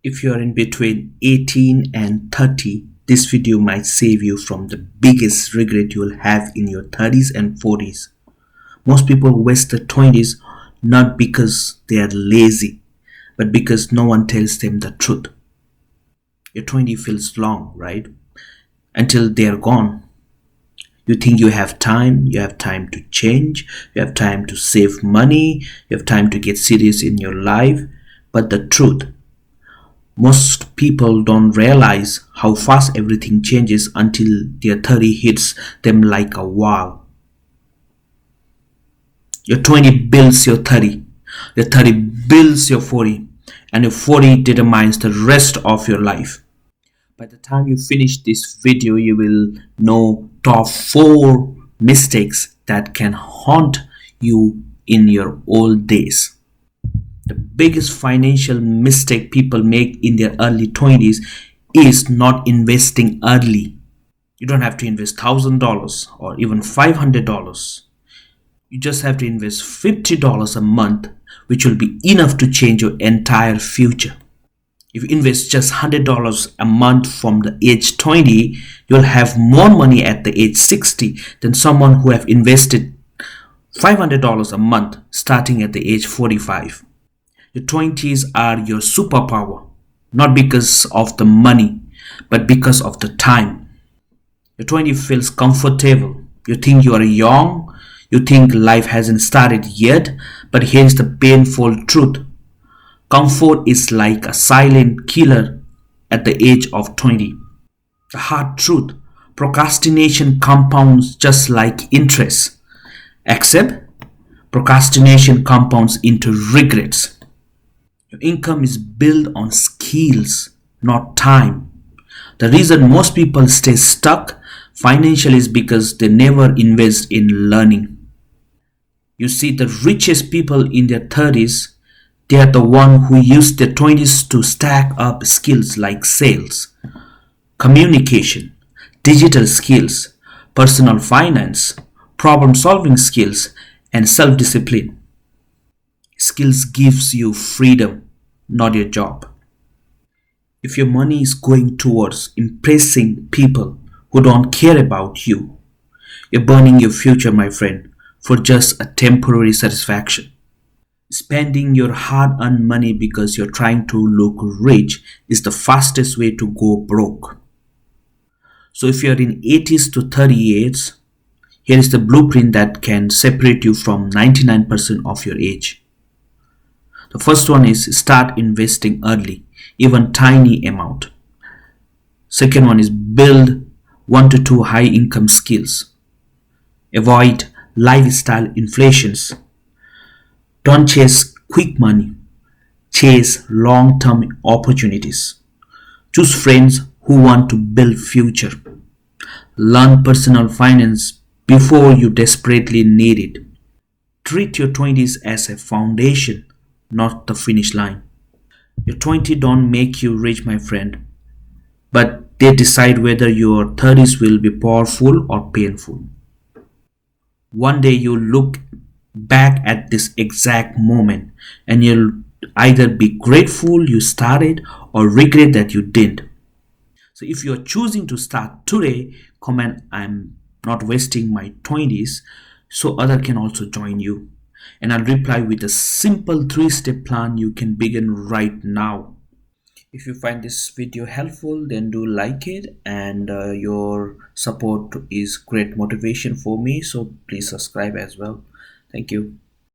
If you are in between 18 and 30, this video might save you from the biggest regret you'll have in your 30s and 40s. Most people waste their 20s not because they are lazy, but because no one tells them the truth. Your 20 feels long, right? Until they are gone. You think you have time to change, you have time to save money, you have time to get serious in your life. But the truth, most people don't realize how fast everything changes until their 30 hits them like a wall. Your 20 builds your 30, your 30 builds your 40, and your 40 determines the rest of your life. By the time you finish this video, you will know top 4 mistakes that can haunt you in your old days. The biggest financial mistake people make in their early 20s is not investing early. You don't have to invest $1,000 or even $500. You just have to invest $50 a month, which will be enough to change your entire future. If you invest just $100 a month from the age 20, you'll have more money at the age 60 than someone who have invested $500 a month starting at the age 45. Your 20s are your superpower, not because of the money, but because of the time. Your 20 feels comfortable. You think you are young, you think life hasn't started yet, but here's the painful truth. Comfort is like a silent killer at the age of 20. The hard truth, procrastination compounds just like interest, except procrastination compounds into regrets. Your income is built on skills, not time. The reason most people stay stuck financially is because they never invest in learning. You see, the richest people in their 30s, they are the one who use their 20s to stack up skills like sales, communication, digital skills, personal finance, problem solving skills, and self discipline. Skills gives you freedom, not your job. If your money is going towards impressing people who don't care about you, you're burning your future, my friend, for just a temporary satisfaction. Spending your hard earned money because you're trying to look rich is the fastest way to go broke. So if you're in 80s to 38s, here is the blueprint that can separate you from 99% of your age. The first one is start investing early, even tiny amount. Second one is build 1 to 2 high income skills. Avoid lifestyle inflations. Don't chase quick money. Chase long-term opportunities. Choose friends who want to build future. Learn personal finance before you desperately need it. Treat your 20s as a foundation, not the finish line. Your 20 don't make you rich, my friend, but they decide whether your 30s will be powerful or painful. One day you'll look back at this exact moment and you'll either be grateful you started or regret that you didn't. So if you're choosing to start today, comment I'm not wasting my 20s so other can also join you. And I'll reply with a simple 3-step plan you can begin right now. If you find this video helpful, then do like it, and your support is great motivation for me, so please subscribe as well. Thank you.